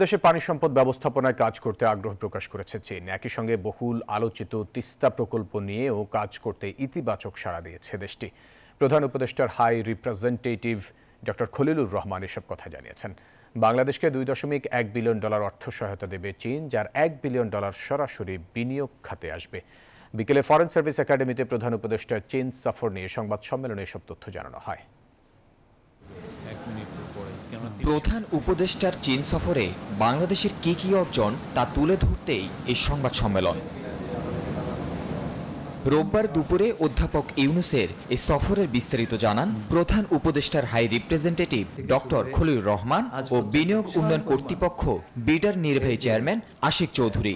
দেশে পানি সম্পদ ব্যবস্থাপনায় কাজ করতে আগ্রহ প্রকাশ করেছে চীন। একই সঙ্গে বহুল আলোচিত তিস্তা প্রকল্প নিয়েও কাজ করতে ইতিবাচক সাড়া দিয়েছে দেশটি। প্রধান উপদেষ্টার high representative doctor Khalilur Rahman এসব কথা জানিয়েছেন। বাংলাদেশকে $2.1 বিলিয়ন অর্থ সহায়তা দেবে চীন, যার $1 বিলিয়ন সরাসরি বিনিয়োগ খাতে আসবে। বিকেলে ফরেন সার্ভিস একাডেমিতে প্রধান উপদেষ্টার চীন সফর নিয়ে সংবাদ সম্মেলনে এসব তথ্য জানানো হয়। প্রধান উপদেষ্টার চীন সফরে বাংলাদেশের কি অর্জন তা তুলে ধরতেই এই সংবাদ সম্মেলন। রোববার দুপুরে অধ্যাপক ইউনুসের এই সফরের বিস্তারিত জানান প্রধান উপদেষ্টার high representative doctor Khalilur Rahman ও বিনিয়োগ উন্নয়ন কর্তৃপক্ষ বিডার নির্বাহী চেয়ারম্যান আশিক চৌধুরী।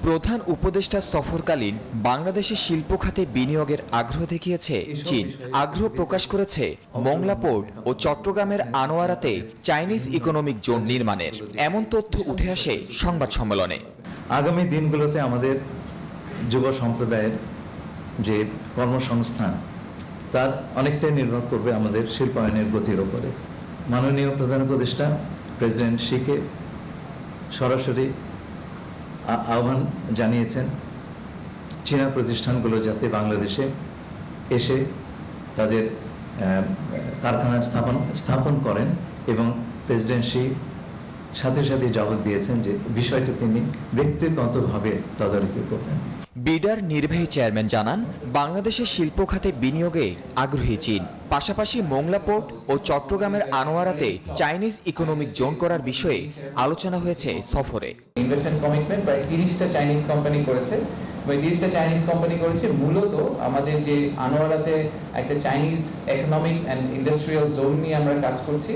প্রধান উপদেষ্টার সফরকালীন বাংলাদেশের শিল্প খাতে বিনিয়োগের আগ্রহ দেখিয়েছে চীন। আগ্রহ প্রকাশ করেছে মোংলা পোর্ট ও চট্টগ্রামের আনোয়ারাতে চাইনিজ ইকোনমিক জোন নির্মাণের। এমন তথ্য উঠে আসে সংবাদ সম্মেলনে। আগামী দিনগুলোতে আমাদের যুব সম্প্রদায়ের যে কর্মসংস্থান তার অনেকটাই নির্ভর করবে আমাদের শিল্পায়নের গতির উপরে। মাননীয় প্রধান উপদেষ্টা প্রেসিডেন্ট শিকে সরাসরি আহ্বান জানিয়েছেন চীনা প্রতিষ্ঠানগুলো যাতে বাংলাদেশে এসে তাদের কারখানা স্থাপন করেন, এবং প্রেসিডেন্ট শি সাথে সাথে জবাব দিয়েছেন যে বিষয়টা তিনি ব্যক্তিগতভাবে তদারকি করবেন। বিডার নির্বাহী চেয়ারম্যান জানান বাংলাদেশের শিল্প খাতে বিনিয়োগে আগ্রহী চীন। পাশাপাশি মোংলা পোর্ট ও চট্টগ্রামের আনোয়ারাতে চাইনিজ ইকোনমিক জোন করার বিষয়ে আলোচনা হয়েছে সফরে। ইনভেস্টমেন্ট কমিটমেন্ট প্রায় 30টা চাইনিজ কোম্পানি করেছে। 30টা চাইনিজ কোম্পানি করেছে মূলত আমাদের যে আনোয়ারাতে একটা Chinese economic and industrial zone নিয়ে আমরা কাজ করছি,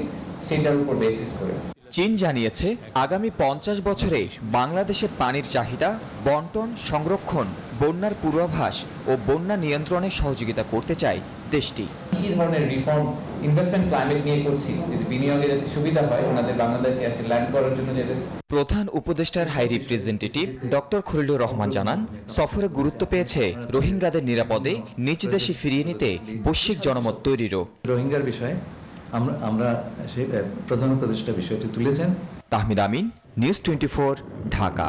সেটার উপর বেসিস করে। চীন জানিয়েছে আগামী 50 বছরে বাংলাদেশের পানির চাহিদা বন্টন, সংরক্ষণ, বন্যার পূর্বাভাস ও বন্যা নিয়ন্ত্রণে সহযোগিতা করতে চায় দেশটি। কি ধরনের রিফর্ম ইনভেস্টমেন্ট ক্লাইমেট নিয়ে করছি, যদি বিনিয়োগে যাতে সুবিধা হয় ওনাদের বাংলাদেশে আসে ল্যান্ড করার জন্য। যাতে প্রধান উপদেষ্টার high representative doctor Khalilur Rahman জানান সফরে গুরুত্ব পেয়েছে রোহিঙ্গাদের নিরাপদে নিজ দেশে ফিরিয়ে নিতে বৈশ্বিক জনমত তৈরিরও। রোহিঙ্গার বিষয়ে আমরা সেই প্রধান উপদেষ্টা বিষয়টি তুলেছেন। তাহমিদ আমিন, নিউজ 24, ঢাকা।